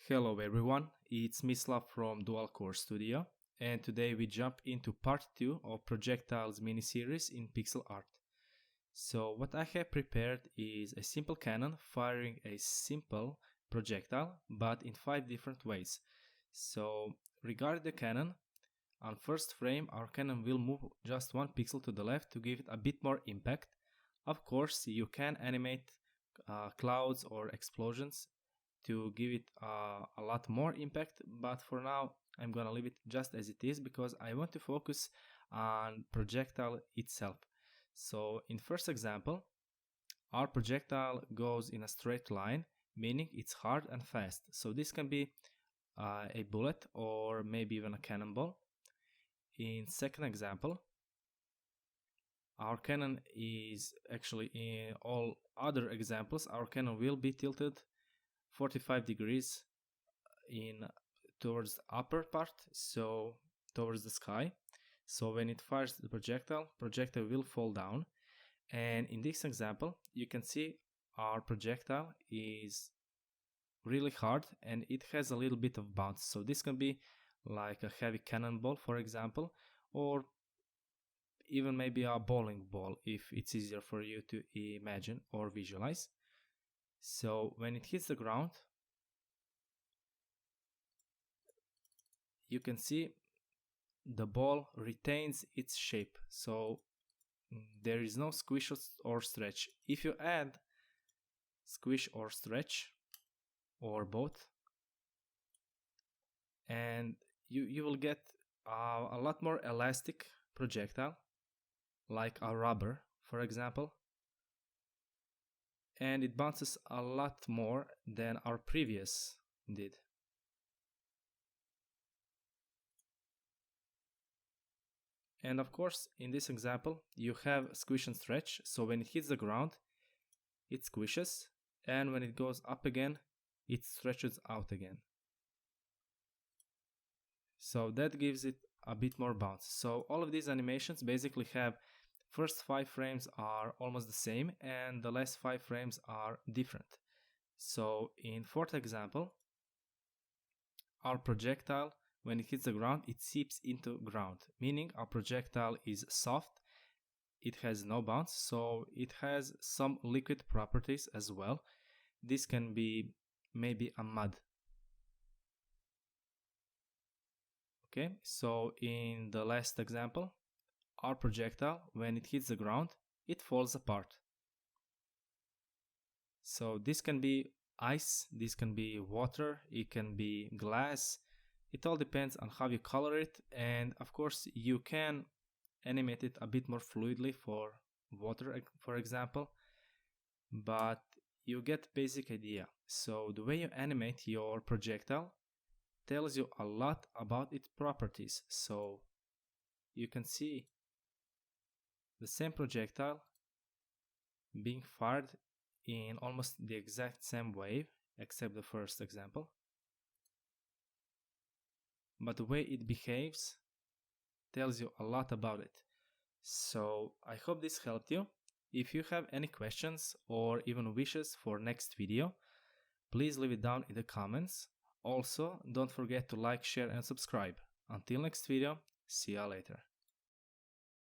Hello everyone, it's Mislav from Dual Core Studio, and today we jump into part 2 of Projectiles mini-series in pixel art. So what I have prepared is a simple cannon firing a simple projectile, but in 5 different ways. So regarding the cannon, on first frame our cannon will move just 1 pixel to the left to give it a bit more impact. Of course, you can animate clouds or explosions to give it a lot more impact, but for now I'm gonna leave it just as it is because I want to focus on projectile itself. So in first example, our projectile goes in a straight line, meaning it's hard and fast. So this can be a bullet or maybe even a cannonball. In second example, our cannon is actually, in all other examples, our cannon will be tilted 45 degrees towards the upper part, so towards the sky. So when it fires the projectile will fall down. And in this example, you can see our projectile is really hard and it has a little bit of bounce. So this can be like a heavy cannonball, for example, or even maybe a bowling ball if it's easier for you to imagine or visualize. So when it hits the ground, you can see the ball retains its shape, so there is no squish or stretch. If you add squish or stretch, or both, and you will get a lot more elastic projectile, like a rubber, for example, and it bounces a lot more than our previous did. And of course, in this example, you have squish and stretch, so when it hits the ground, it squishes, and when it goes up again, it stretches out again. So that gives it a bit more bounce. So all of these animations basically have first 5 frames are almost the same and the last 5 frames are different. So in fourth example, our projectile, when it hits the ground, it seeps into ground, meaning our projectile is soft, it has no bounce, so it has some liquid properties as well. This can be maybe a mud. Okay, so in the last example, our projectile, when it hits the ground, it falls apart. So this can be ice, this can be water, it can be glass. It all depends on how you color it, and of course you can animate it a bit more fluidly for water, for example, but you get basic idea. So the way you animate your projectile tells you a lot about its properties. So you can see the same projectile being fired in almost the exact same wave, except the first example. But the way it behaves tells you a lot about it. So I hope this helped you. If you have any questions or even wishes for next video, please leave it down in the comments. Also, don't forget to like, share and subscribe. Until next video, see ya later.